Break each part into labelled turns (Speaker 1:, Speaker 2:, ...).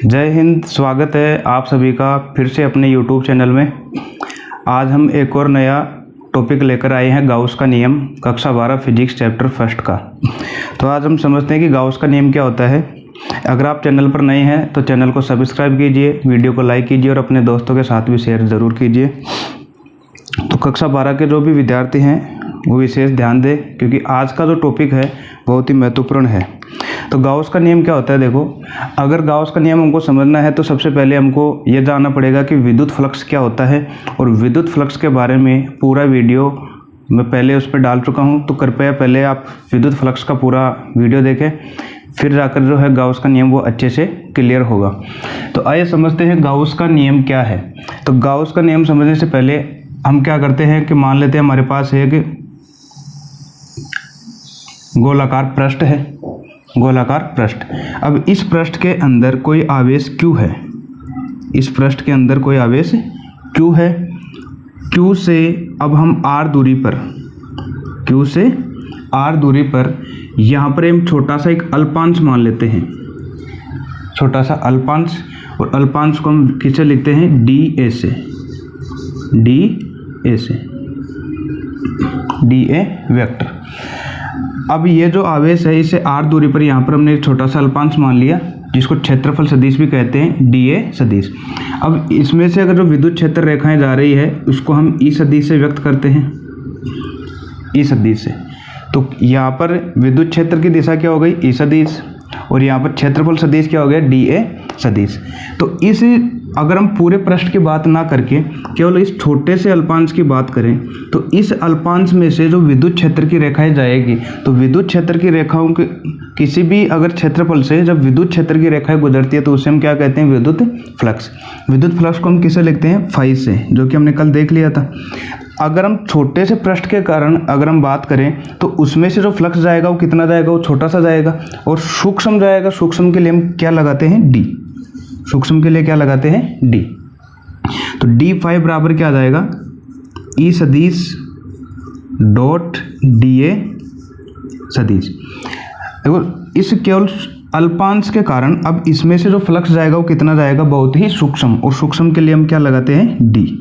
Speaker 1: जय हिंद। स्वागत है आप सभी का फिर से अपने YouTube चैनल में। आज हम एक और नया टॉपिक लेकर आए हैं, गाउस का नियम, कक्षा 12 फिजिक्स चैप्टर फर्स्ट का। तो आज हम समझते हैं कि गाउस का नियम क्या होता है। अगर आप चैनल पर नए हैं तो चैनल को सब्सक्राइब कीजिए, वीडियो को लाइक कीजिए और अपने दोस्तों के साथ भी शेयर ज़रूर कीजिए। तो कक्षा 12 के जो भी विद्यार्थी हैं वो विशेष ध्यान दें, क्योंकि आज का जो टॉपिक है बहुत ही महत्वपूर्ण है। तो गाउस का नियम क्या होता है? देखो, अगर गाउस का नियम हमको समझना है तो सबसे पहले हमको ये जानना पड़ेगा कि विद्युत फ्लक्स क्या होता है। और विद्युत फ्लक्स के बारे में पूरा वीडियो मैं पहले उस पर डाल चुका हूँ, तो कृपया पहले आप विद्युत फ्लक्स का पूरा वीडियो देखें, फिर जाकर जो है गाउस का नियम वो अच्छे से क्लियर होगा। तो आइए समझते हैं गाउस का नियम क्या है। तो गाउस का नियम समझने से पहले हम क्या करते हैं कि मान लेते हैं हमारे पास एक गोलाकार पृष्ठ है, गोलाकार पृष्ठ। अब इस पृष्ठ के अंदर कोई आवेश Q है, इस पृष्ठ के अंदर कोई आवेश Q है। Q से अब हम R दूरी पर, Q से R दूरी पर यहाँ पर हम छोटा सा एक अल्पांश मान लेते हैं, छोटा सा अल्पांश। और अल्पांश को हम किससे लिखते हैं? dA से, dA से, dA वेक्टर। अब ये जो आवेश है इसे R दूरी पर यहाँ पर हमने एक छोटा सा अल्पांश मान लिया, जिसको क्षेत्रफल सदिश भी कहते हैं, dA सदिश। अब इसमें से अगर जो विद्युत क्षेत्र रेखाएं जा रही है उसको हम E सदिश से व्यक्त करते हैं, E सदिश से। तो यहाँ पर विद्युत क्षेत्र की दिशा क्या हो गई? E सदिश। और यहाँ पर क्षेत्रफल सदिश क्या हो गया? dA सदिश। तो इस अगर हम पूरे पृष्ठ की बात ना करके केवल इस छोटे से अल्पांश की बात करें तो इस अल्पांश में से जो विद्युत क्षेत्र की रेखाएं जाएगी, तो विद्युत क्षेत्र की रेखाओं के किसी भी अगर क्षेत्रफल से जब विद्युत क्षेत्र की रेखाएं गुजरती है तो उसे हम क्या कहते हैं? विद्युत फ्लक्स। विद्युत फ्लक्स को हम किसे लिखते हैं? फाई से, जो कि हमने कल देख लिया था। अगर हम छोटे से पृष्ठ के कारण अगर हम बात करें तो उसमें से जो फ्लक्स जाएगा वो कितना जाएगा? वो छोटा सा जाएगा। और सूक्ष्म जाएगा, सूक्ष्म के लिए हम क्या लगाते हैं? डी। सूक्ष्म के लिए क्या लगाते हैं? डी। तो d5 बराबर क्या आ जाएगा? E सदिश डॉट dA सदिश। देखो, इस केवल अल्पांश के कारण अब इसमें से जो फ्लक्स जाएगा वो कितना जाएगा? बहुत ही सूक्ष्म। और सूक्ष्म के लिए हम क्या लगाते हैं? डी।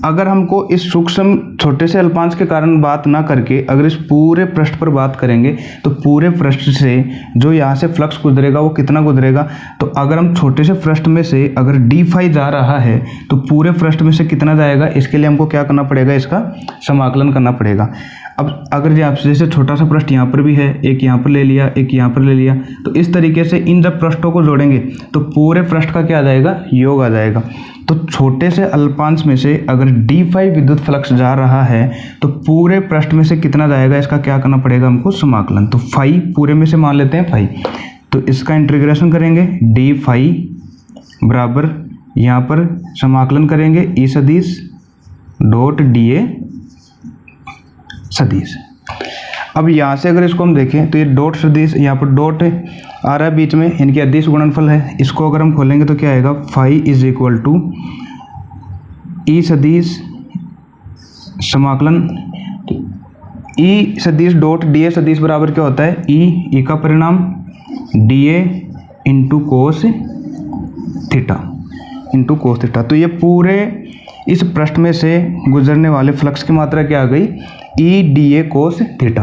Speaker 1: अगर हमको इस सूक्ष्म छोटे से अल्पांश के कारण बात ना करके अगर इस पूरे पृष्ठ पर बात करेंगे तो पूरे पृष्ठ से जो यहाँ से फ्लक्स गुजरेगा वो कितना गुजरेगा? तो अगर हम छोटे से पृष्ठ में से अगर d5 जा रहा है तो पूरे पृष्ठ में से कितना जाएगा? इसके लिए हमको क्या करना पड़ेगा? इसका समाकलन करना पड़ेगा। अब अगर जैसे छोटा सा पृष्ठ यहाँ पर भी है, एक यहाँ पर ले लिया, एक यहाँ पर ले लिया, तो इस तरीके से इन जब पृष्ठों को जोड़ेंगे तो पूरे पृष्ठ का क्या आ जाएगा? योग आ जाएगा। तो छोटे से अल्पांश में से अगर d5 विद्युत फ्लक्स जा रहा है तो पूरे पृष्ठ में से कितना जाएगा? इसका क्या करना पड़ेगा हमको? समाकलन। तो फाई पूरे में से मान लेते हैं फाई, तो इसका इंटीग्रेशन करेंगे d5 बराबर यहाँ पर समाकलन करेंगे E सदिश डॉट dA सदिश। अब यहाँ से अगर इसको हम देखें तो ये डॉट सदिश, यहाँ पर डॉट आ रहा है बीच में, इनकी अदिश गुणनफल है। इसको अगर हम खोलेंगे तो क्या आएगा? Phi is equal to E सदिश समाकलन E सदिश डॉट dA सदिश बराबर क्या होता है? E का परिणाम dA into cos theta, into cos theta. तो ये पूरे इस पृष्ठ में से गुजरने वाले फ्लक्स की मात्रा क्या आ गई? E dA कोस थीटा।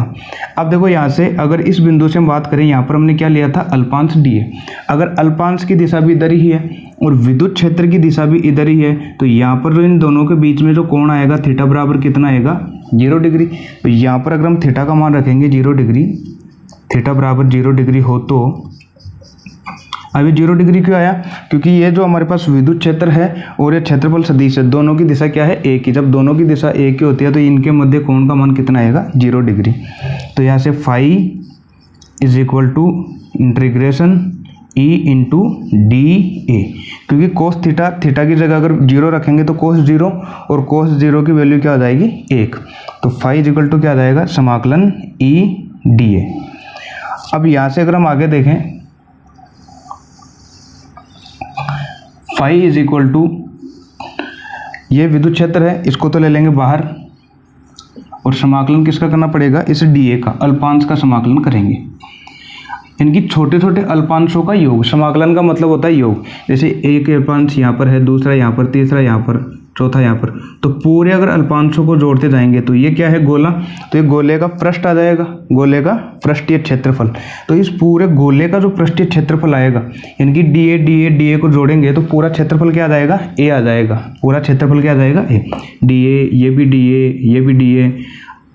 Speaker 1: अब देखो, यहाँ से अगर इस बिंदु से हम बात करें, यहाँ पर हमने क्या लिया था? अल्पांश dA। अगर अल्पांश की दिशा भी इधर ही है और विद्युत क्षेत्र की दिशा भी इधर ही है तो यहाँ पर जो इन दोनों के बीच में जो कोण आएगा थीटा बराबर कितना आएगा? 0 डिग्री। तो यहाँ पर अगर हम थीटा का मान रखेंगे 0 डिग्री, थीटा बराबर 0 डिग्री हो, तो अभी 0 डिग्री क्यों आया? क्योंकि ये जो हमारे पास विद्युत क्षेत्र है और ये क्षेत्रफल सदिश है, दोनों की दिशा क्या है? एक ही। जब दोनों की दिशा एक ही होती है तो इनके मध्य कोण का मान कितना आएगा? 0 डिग्री। तो यहाँ से phi is equal to integration E into dA, क्योंकि कोस थीटा, थीटा की जगह अगर 0 रखेंगे तो कोस 0, और कोस 0 की वैल्यू क्या आ जाएगी? 1। तो फाई इज इक्वल टू क्या आ जाएगा? समाकलन E dA। अब यहाँ से अगर हम आगे देखें, फाई इज इक्वल टू, ये विद्युत क्षेत्र है, इसको तो ले लेंगे बाहर, और समाकलन किसका करना पड़ेगा? इस dA का, अल्पांश का समाकलन करेंगे। इनकी छोटे छोटे अल्पांशों का योग। समाकलन का मतलब होता है योग। जैसे एक अल्पांश यहाँ पर है, दूसरा यहाँ पर, तीसरा यहाँ पर, चौथा यहाँ पर, तो पूरे अगर अल्पांशों को जोड़ते जाएंगे तो ये क्या है, गोला। तो ये गोले का पृष्ठ आ जाएगा, गोले का पृष्ठीय क्षेत्रफल। तो इस पूरे गोले का जो पृष्ठीय क्षेत्रफल आएगा, इनकी डी ए को जोड़ेंगे तो पूरा क्षेत्रफल क्या आ जाएगा, ए आ जाएगा। पूरा क्षेत्रफल क्या आ जाएगा, ए। डी ए, ये भी डी ए, ये भी डी ए।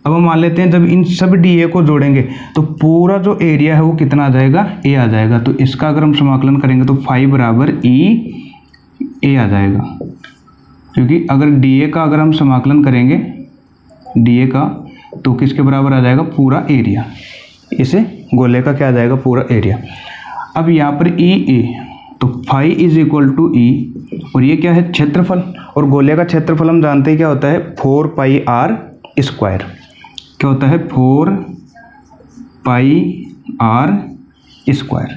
Speaker 1: अब हम मान लेते हैं जब इन सब डी ए को जोड़ेंगे तो पूरा जो एरिया है वो कितना आ जाएगा, ए आ जाएगा। तो इसका अगर हम समाकलन करेंगे तो फाइव बराबर ई ए आ जाएगा, क्योंकि अगर डी ए का अगर हम समाकलन करेंगे डी ए का, तो किसके बराबर आ जाएगा, पूरा एरिया। इसे गोले का क्या आ जाएगा, पूरा एरिया। अब यहाँ पर ई ए, तो फाइव इज इक्वल टू ई, और ये क्या है, क्षेत्रफल। और गोले का क्षेत्रफल हम जानते हैं क्या होता है, 4 पाई आर स्क्वायर। क्या होता है, 4 pi R square,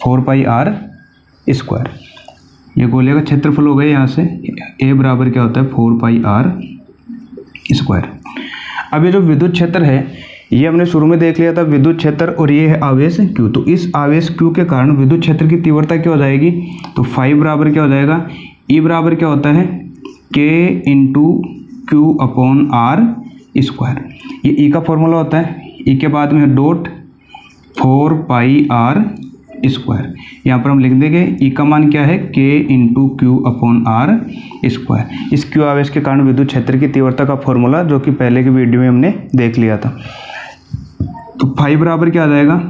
Speaker 1: 4 pi R square. ये गोले का क्षेत्रफल हो गया। यहाँ से ए बराबर क्या होता है, 4 पाई आर स्क्वायर। अब ये जो विद्युत क्षेत्र है, ये हमने शुरू में देख लिया था, विद्युत क्षेत्र, और ये है आवेश Q। तो इस आवेश Q के कारण विद्युत क्षेत्र की तीव्रता क्या हो जाएगी, तो 5 बराबर क्या हो जाएगा, E बराबर क्या होता है, K into Q upon R square. ये E का फॉर्मूला होता है। E के बाद में डॉट 4 पाई आर स्क्वायर। यहाँ पर हम लिख देंगे E का मान क्या है, K into Q upon R square. इस Q आवेश के कारण विद्युत क्षेत्र की तीव्रता का फॉर्मूला जो कि पहले की वीडियो में हमने देख लिया था। तो 5 बराबर क्या आ जाएगा,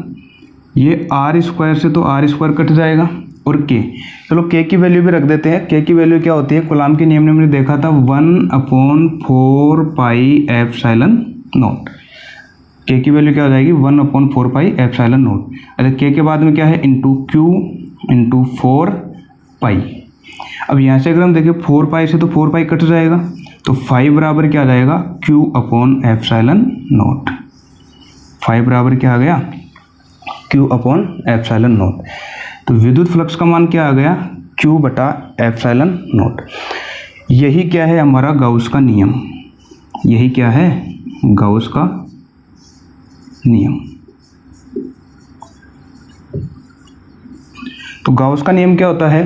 Speaker 1: ये आर स्क्वायर से तो आर स्क्वायर कट जाएगा, और K, चलो K की वैल्यू भी रख देते हैं। K की वैल्यू क्या होती है, कूलॉम के नियम में हमने देखा था 1/4 पाई एप्सिलॉन नॉट। K की वैल्यू क्या हो जाएगी, 1/4 पाई एप्सिलॉन नॉट। अरे K के बाद में क्या है, इंटू क्यू इंटू 4 पाई। अब यहाँ से अगर हम देखें 4 पाई से तो 4 पाई कट जाएगा, तो 5 बराबर क्या आ जाएगा, Q अपॉन एप्सिलॉन नॉट। 5 बराबर क्या आ गया, Q अपॉन एप्सिलॉन नॉट। तो विद्युत फ्लक्स का मान क्या आ गया, Q बटा एप्सिलॉन नॉट। यही क्या है हमारा गाउस का नियम। यही क्या है, गाउस का नियम। तो गाउस का नियम क्या होता है,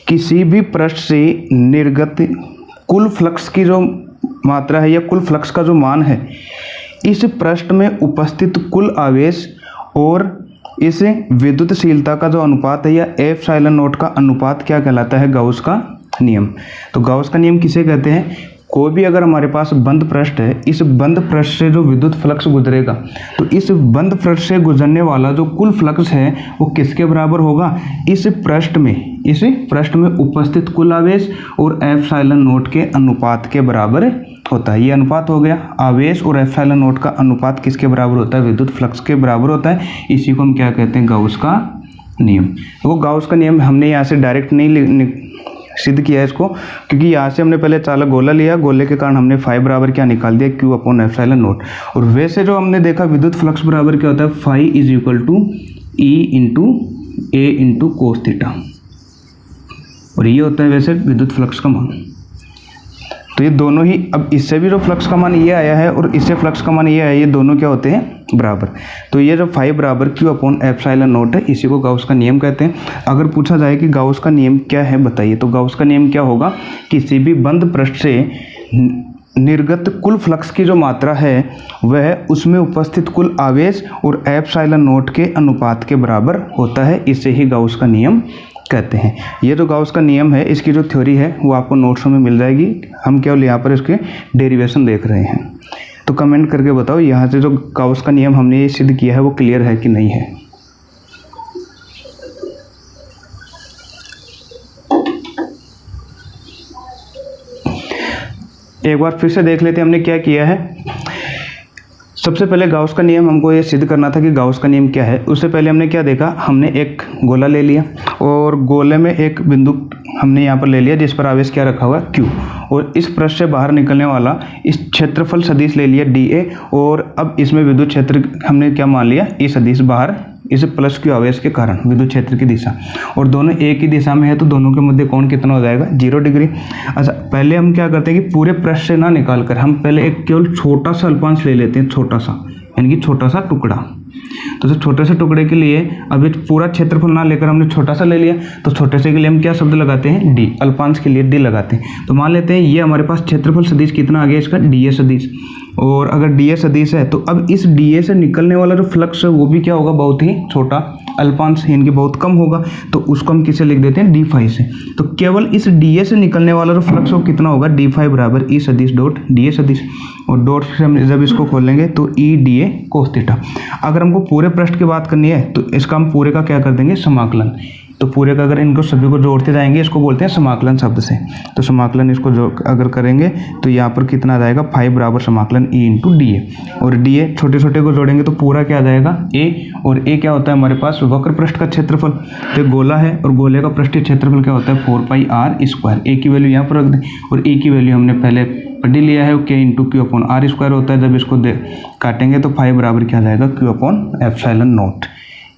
Speaker 1: किसी भी पृष्ठ से निर्गत कुल फ्लक्स की जो मात्रा है या कुल फ्लक्स का जो मान है, इस पृष्ठ में उपस्थित कुल आवेश और इस विद्युतशीलता का जो अनुपात है या एप्सिलॉन नॉट का अनुपात क्या कहलाता है, गाउस का नियम। तो गाउस का नियम किसे कहते हैं, कोई भी अगर हमारे पास बंद पृष्ठ है, इस बंद पृष्ठ से जो विद्युत फ्लक्स गुजरेगा, तो इस बंद पृष्ठ से गुजरने वाला जो कुल फ्लक्स है वो किसके बराबर होगा, इस पृष्ठ में उपस्थित कुल आवेश और एप्सिलॉन नॉट के अनुपात के बराबर होता है। ये अनुपात हो गया, आवेश और एप्सिलॉन नॉट का अनुपात किसके बराबर होता है, विद्युत फ्लक्स के बराबर होता है। इसी को हम क्या कहते हैं, गाउस का नियम। तो वो गाउस का नियम हमने यहाँ से डायरेक्ट नहीं सिद्ध किया है इसको, क्योंकि यहाँ से हमने पहले चालक गोला लिया, गोले के कारण हमने 5 बराबर क्या निकाल दिया, Q अपॉन एप्सिलॉन नॉट। और वैसे जो हमने देखा विद्युत फ्लक्स बराबर क्या होता है, 5 is equal to E into A into cos theta, और ये होता है वैसे विद्युत फ्लक्स का मान। तो ये दोनों ही, अब इससे भी जो फ्लक्स का मान ये आया है और इससे फ्लक्स का मान ये आया है, ये दोनों क्या होते हैं, बराबर। तो ये जो 5 बराबर Q अपॉन एप्सिलॉन नॉट है, इसी को गाउस का नियम कहते हैं। अगर पूछा जाए कि गाउस का नियम क्या है बताइए, तो गाउस का नियम क्या होगा, किसी भी बंद पृष्ठ से निर्गत कुल फ्लक्स की जो मात्रा है वह उसमें उपस्थित कुल आवेश और एप्सिलॉन नॉट के अनुपात के बराबर होता है। इसे ही गाउस का नियम कहते हैं। ये जो गाउस का नियम है, इसकी जो थ्योरी है वो आपको नोट्सों में मिल जाएगी। हम केवल यहाँ पर इसके डेरिवेशन देख रहे हैं। तो कमेंट करके बताओ यहाँ से जो गाउस का नियम हमने ये सिद्ध किया है वो क्लियर है कि नहीं है। एक बार फिर से देख लेते हैं हमने क्या किया है। सबसे पहले गाउस का नियम हमको ये सिद्ध करना था कि गाउस का नियम क्या है। उससे पहले हमने क्या देखा, हमने एक गोला ले लिया और गोले में एक बिंदु हमने यहाँ पर ले लिया जिस पर आवेश क्या रखा हुआ है, Q, और इस पृष्ठ से बाहर निकलने वाला इस क्षेत्रफल सदिश ले लिया dA, और अब इसमें विद्युत क्षेत्र हमने क्या मान लिया, E सदिश बाहर इस प्लस Q आवेश के कारण विद्युत क्षेत्र की दिशा, और दोनों एक ही दिशा में है तो दोनों के मध्य कोण कितना हो जाएगा, 0 डिग्री। अच्छा, पहले हम क्या करते हैं कि पूरे पृष्ठ से ना निकाल कर हम पहले एक केवल छोटा सा अल्पांश ले लेते हैं, छोटा सा, यानी कि छोटा सा टुकड़ा। तो इस छोटे से टुकड़े के लिए अब ये पूरा क्षेत्रफल ना लेकर हमने छोटा सा ले लिया, तो छोटे से के लिए हम क्या शब्द लगाते हैं, डी, अल्पांश के लिए डी लगाते हैं। तो मान लेते हैं ये हमारे पास क्षेत्रफल सदिश कितना आ गया इसका, डी ए सदिश। और अगर डी ए सदिश है तो अब इस डी ए से निकलने वाला जो फ्लक्स है वो भी क्या होगा, बहुत ही छोटा, अल्पांश यानी कि बहुत कम होगा। तो उसको हम किसे लिख देते हैं, डी फाई से। तो केवल इस डी ए से निकलने वाला जो फ्लक्स वो कितना होगा, डी फाई बराबर ई सदिश डॉट डी ए सदिश। और डॉट से हम जब इसको खोलेंगे तो ई डी ए कोस थीटा। अगर हमको पूरे पृष्ठ की बात करनी है तो इसका हम पूरे का क्या कर देंगे, समाकलन। तो पूरे का अगर इनको सभी को जोड़ते जाएंगे इसको बोलते हैं समाकलन शब्द से। तो समाकलन इसको जो अगर करेंगे तो यहाँ पर कितना आ जाएगा, फाइव बराबर समाकलन ई इंटू डी ए। और डी ए छोटे छोटे को जोड़ेंगे तो पूरा क्या आ जाएगा, ए। और ए क्या होता है हमारे पास, वक्र पृष्ठ का क्षेत्रफल। तो गोला है और गोले का पृष्ठीय क्षेत्रफल क्या होता है, 4 पाई आर स्क्वायर। ए की वैल्यू यहाँ पर रख दें और ए की वैल्यू हमने पहले पढ़ लिया है, K into Q upon R square होता है। जब इसको काटेंगे तो फाइव बराबर क्या आ जाएगा, क्यू अपॉन एप्सिलॉन नॉट।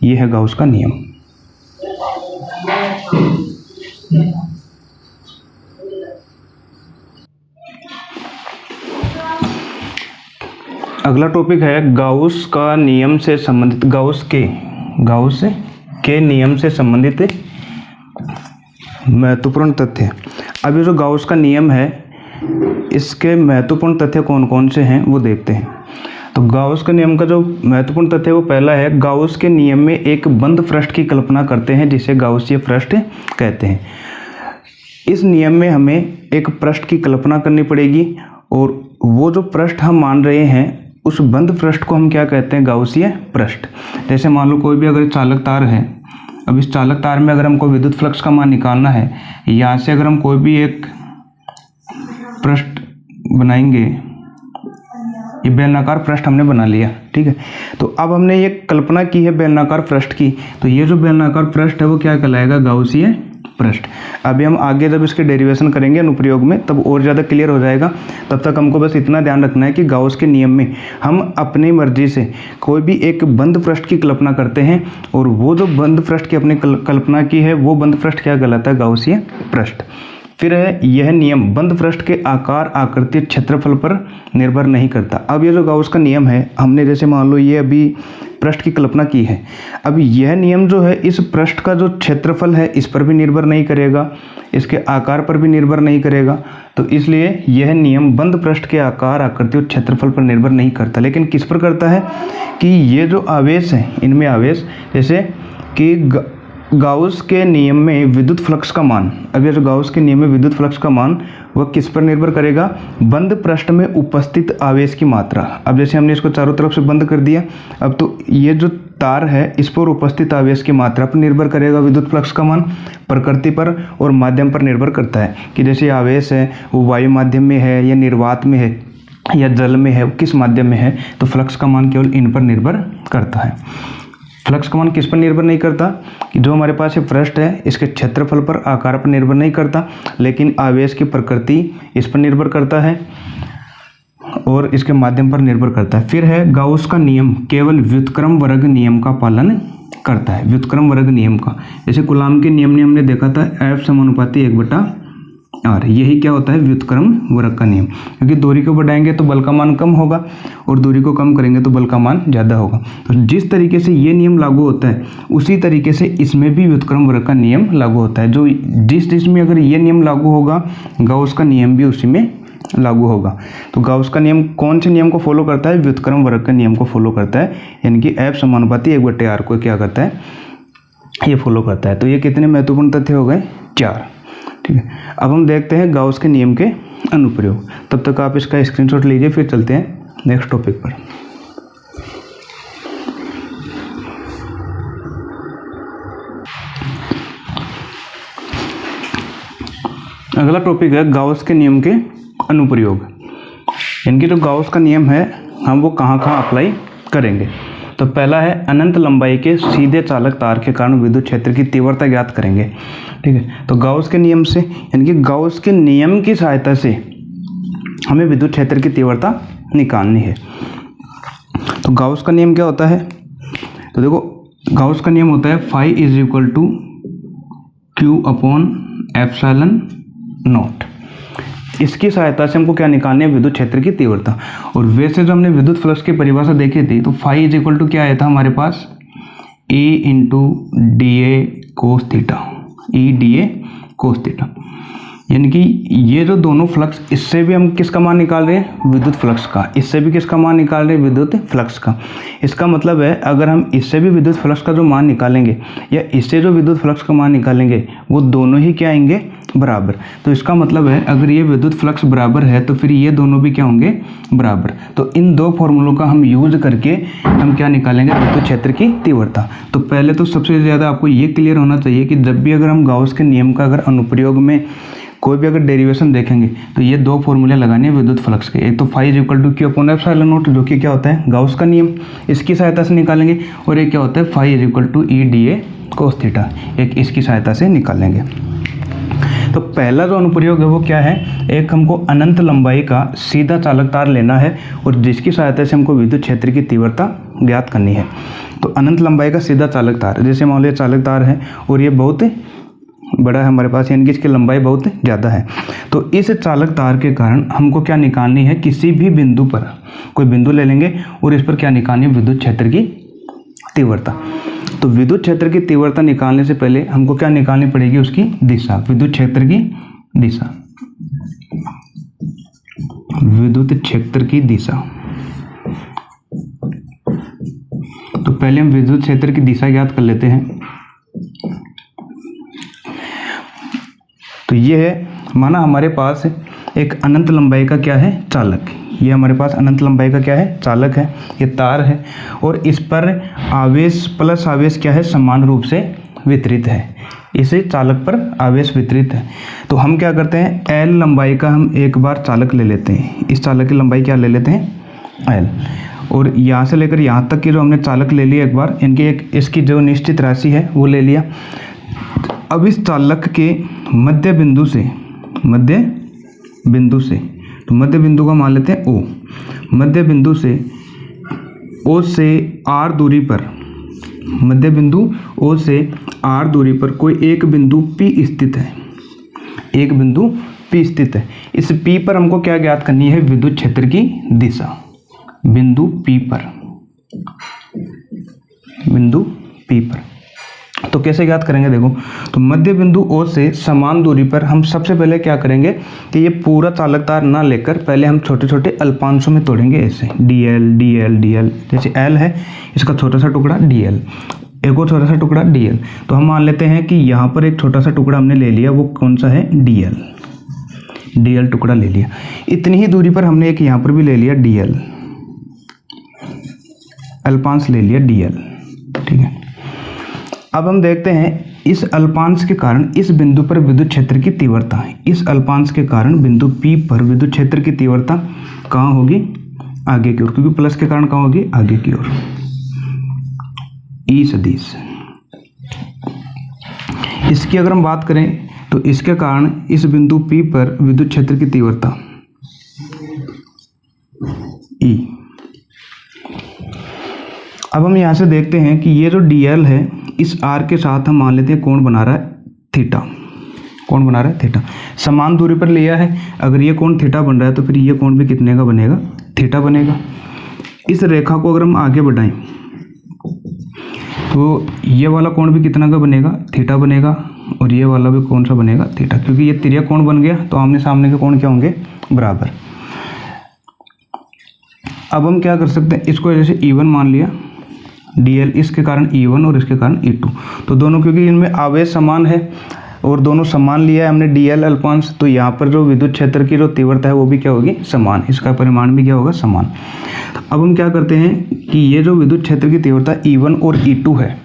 Speaker 1: ये है गाउस का नियम। अगला टॉपिक है गाउस का नियम से संबंधित, गाउस के नियम से संबंधित महत्वपूर्ण तथ्य। अब ये जो गाउस का नियम है इसके महत्वपूर्ण तथ्य कौन कौन से हैं वो देखते हैं। तो गाउस के नियम का जो महत्वपूर्ण तथ्य है वो पहला है, गाउस के नियम में एक बंद पृष्ठ की कल्पना करते हैं जिसे गाउसीय पृष्ठ कहते हैं। इस नियम में हमें एक पृष्ठ की कल्पना करनी पड़ेगी और वो जो पृष्ठ हम मान रहे हैं उस बंद पृष्ठ को हम क्या कहते हैं, गाउसीय पृष्ठ। जैसे मान लो कोई भी अगर चालक तार है, अब इस चालक तार में अगर हमको विद्युत फ्लक्स का मान निकालना है, यहाँ से अगर हम कोई भी एक पृष्ठ बनाएंगे, ये बेलनाकार पृष्ठ हमने बना लिया, ठीक है। तो अब हमने ये कल्पना की है बेलनाकार पृष्ठ की, तो ये जो बेलनाकार पृष्ठ है वो क्या कहलाएगा, गाउसीय पृष्ठ। अभी हम आगे जब इसके डेरिवेशन करेंगे अनुप्रयोग में तब और ज़्यादा क्लियर हो जाएगा। तब तक हमको बस इतना ध्यान रखना है कि गाउस के नियम में हम अपनी मर्जी से कोई भी एक बंद पृष्ठ की कल्पना करते हैं और वो जो बंद पृष्ठ की अपनी कल्पना की है वो बंद पृष्ठ क्या कहलाता है, गाउसीय पृष्ठ। फिर है यह नियम बंद पृष्ठ के आकार, आकृति, क्षेत्रफल पर निर्भर नहीं करता। अब ये जो गाउस का नियम है, हमने जैसे मान लो ये अभी पृष्ठ की कल्पना की है, अब यह नियम जो है इस पृष्ठ का जो क्षेत्रफल है इस पर भी निर्भर नहीं करेगा, इसके आकार पर भी निर्भर नहीं करेगा। तो इसलिए यह नियम बंद पृष्ठ के आकार, आकृति और क्षेत्रफल पर निर्भर नहीं करता। लेकिन किस पर करता है कि ये जो आवेश है इनमें आवेश, जैसे कि गाउस के नियम में विद्युत फ्लक्स का मान, अब ये जो गाउस के नियम में विद्युत फ्लक्स का मान वह किस पर निर्भर करेगा, बंद पृष्ठ में उपस्थित आवेश की मात्रा। अब जैसे हमने इसको चारों तरफ से बंद कर दिया, अब तो ये जो तार है इस पर उपस्थित आवेश की मात्रा पर निर्भर करेगा विद्युत फ्लक्स का मान। प्रकृति पर और माध्यम पर निर्भर करता है कि जैसे आवेश है वो वायु माध्यम में है या निर्वात में है या जल में है, किस माध्यम में है, तो फ्लक्स का मान केवल इन पर निर्भर करता है। फ्लक्स का मान किस पर निर्भर नहीं करता कि जो हमारे पास ये पृष्ठ है इसके क्षेत्रफल पर, आकार पर निर्भर नहीं करता, लेकिन आवेश की प्रकृति इस पर निर्भर करता है और इसके माध्यम पर निर्भर करता है। फिर है गाउस का नियम केवल व्युत्क्रम वर्ग नियम का पालन करता है, व्युत्क्रम वर्ग नियम का। जैसे कूलॉम के नियम ने हमने देखा था F समानुपाती 1/r, यही क्या होता है, व्युत्क्रम वर्ग का नियम। क्योंकि दूरी को बढ़ाएंगे तो बल का मान कम होगा और दूरी को कम करेंगे तो बल का मान ज़्यादा होगा। तो जिस तरीके से ये नियम लागू होता है उसी तरीके से इसमें भी व्युत्क्रम वर्ग का नियम लागू होता है। जो जिस में अगर ये नियम लागू होगा गाउस का नियम भी उसी में लागू होगा। तो गाउस का नियम कौन से नियम को फॉलो करता है, व्युत्क्रम वर्ग के नियम को फॉलो करता है, यानी कि F समानुपाती 1/r को क्या करता है, ये फॉलो करता है। तो ये कितने महत्वपूर्ण तथ्य हो गए, 4, ठीक है। अब हम देखते हैं गाउस के नियम के अनुप्रयोग। तब तक आप इसका स्क्रीनशॉट लीजिए, फिर चलते हैं नेक्स्ट टॉपिक पर। अगला टॉपिक है गाउस के नियम के अनुप्रयोग। इनकी जो गाउस का नियम है हम वो कहाँ अप्लाई करेंगे। तो पहला है अनंत लंबाई के सीधे चालक तार के कारण विद्युत क्षेत्र की तीव्रता ज्ञात करेंगे, ठीक है। तो गाउस के नियम से, यानी कि गाउस के नियम की सहायता से हमें विद्युत क्षेत्र की तीव्रता निकालनी है। तो गाउस का नियम क्या होता है, तो देखो गाउस का नियम होता है phi is equal to Q upon epsilon naught. इसकी सहायता से हमको क्या निकालनी है, विद्युत क्षेत्र की तीव्रता। और वैसे जो हमने विद्युत फ्लक्स की परिभाषा देखी थी तो फाई इज इक्वल टू क्या आया था हमारे पास, E into D A cos theta, E D A cos theta. यानी कि ये जो दोनों फ्लक्स, इससे भी हम किसका मान निकाल रहे हैं, विद्युत फ्लक्स का, इससे भी किसका मान निकाल रहे हैं, विद्युत फ्लक्स का। इसका मतलब है अगर हम इससे भी विद्युत फ्लक्स का जो मान निकालेंगे या इससे जो विद्युत फ्लक्स का मान निकालेंगे वो दोनों ही क्या आएंगे, बराबर। तो इसका मतलब है अगर ये विद्युत फ्लक्स बराबर है तो फिर ये दोनों भी क्या होंगे, बराबर। तो इन दो फॉर्मूलों का हम यूज करके हम क्या निकालेंगे, विद्युत क्षेत्र की तीव्रता। तो पहले तो सबसे ज़्यादा आपको ये क्लियर होना चाहिए कि जब भी अगर हम गाउस के नियम का अगर अनुप्रयोग में कोई भी अगर डेरिवेशन देखेंगे तो ये दो फॉर्मूले लगाने हैं विद्युत फ्लक्स के। एक तो phi is equal to Q upon epsilon naught, जो कि क्या होता है, गाउस का नियम, इसकी सहायता से निकालेंगे। और एक क्या होता है, phi is equal to E D A cos theta, एक इसकी सहायता से निकालेंगे। तो पहला जो अनुप्रयोग है वो क्या है, एक हमको अनंत लंबाई का सीधा चालक तार लेना है और जिसकी सहायता से हमको विद्युत क्षेत्र की तीव्रता ज्ञात करनी है। तो अनंत लंबाई का सीधा चालक तार, जैसे मान लीजिए चालक तार है और ये बहुत बड़ा है हमारे पास, यानी कि इसकी लंबाई बहुत ज़्यादा है। तो इस चालक तार के कारण हमको क्या निकालनी है, किसी भी बिंदु पर कोई बिंदु ले लेंगे और इस पर क्या निकालनी है, विद्युत क्षेत्र की तीव्रता। तो विद्युत क्षेत्र की तीव्रता निकालने से पहले हमको क्या निकालनी पड़ेगी, उसकी दिशा, विद्युत क्षेत्र की दिशा, विद्युत क्षेत्र की दिशा। तो पहले हम विद्युत क्षेत्र की दिशा ज्ञात कर लेते हैं। तो ये है, माना हमारे पास एक अनंत लंबाई का क्या है, चालक। ये हमारे पास अनंत लंबाई का क्या है, चालक है, ये तार है और इस पर आवेश प्लस आवेश क्या है, समान रूप से वितरित है। इसे चालक पर आवेश वितरित है। तो हम क्या करते हैं, L लंबाई का हम एक बार चालक ले लेते हैं। इस चालक की लंबाई क्या ले लेते हैं, L। और यहाँ से लेकर यहाँ तक की जो हमने चालक ले लिया एक बार, इनकी एक इसकी जो निश्चित राशि है वो ले लिया। अब इस चालक के मध्य बिंदु से तो मध्य बिंदु का मान लेते हैं O, मध्य बिंदु से O से R दूरी पर, मध्य बिंदु O से R दूरी पर कोई एक बिंदु P स्थित है, एक बिंदु P स्थित है। इस P पर हमको क्या ज्ञात करनी है, विद्युत क्षेत्र की दिशा, बिंदु P पर, बिंदु P पर। तो कैसे ज्ञात करेंगे, देखो, तो मध्य बिंदु O से समान दूरी पर हम सबसे पहले क्या करेंगे कि ये पूरा चालक तार ना लेकर पहले हम छोटे छोटे अल्पांशों में तोड़ेंगे, ऐसे dl dl dl। जैसे L है, इसका छोटा सा टुकड़ा dl, एक और छोटा सा टुकड़ा dl। तो हम मान लेते हैं कि यहाँ पर एक छोटा सा टुकड़ा हमने ले लिया, वो कौन सा है, dl टुकड़ा ले लिया। इतनी ही दूरी पर हमने एक यहाँ पर भी ले लिया dl, अल्पांश ले लिया dl, ठीक है। अब हम देखते हैं इस अल्पांश के कारण इस बिंदु पर विद्युत क्षेत्र की तीव्रता, इस अल्पांश के कारण बिंदु P पर विद्युत क्षेत्र की तीव्रता कहाँ होगी, आगे की ओर, क्योंकि प्लस के कारण कहाँ होगी, आगे की ओर, E सदिश। इसकी अगर हम बात करें तो इसके कारण इस बिंदु P पर विद्युत क्षेत्र की तीव्रता E। अब हम यहाँ से देखते हैं कि ये जो dl है इस r के साथ हम मान लेते हैं कोण बना रहा है थीटा, कोण बना रहा है थीटा, समान दूरी पर लिया है। अगर ये कोण थीटा बन रहा है तो फिर ये कोण भी कितने का बनेगा, थीटा बनेगा। इस रेखा को अगर हम आगे बढ़ाएं तो ये वाला कोण भी कितना का बनेगा, थीटा बनेगा, और ये वाला भी कौन सा बनेगा, थीटा, क्योंकि ये तिर्यक कोण बन गया तो आमने सामने के कोण क्या होंगे, बराबर। अब हम क्या कर सकते हैं, इसको जैसे E1 मान लिया, dl इसके कारण E1 और इसके कारण E2, तो दोनों क्योंकि इनमें आवेश समान है और दोनों समान लिया है हमने dl अल्पांश, तो यहाँ पर जो विद्युत क्षेत्र की जो तीव्रता है वो भी क्या होगी, समान, इसका परिमाण भी क्या होगा, समान। अब हम क्या करते हैं कि ये जो विद्युत क्षेत्र की तीव्रता E1 और E2 है,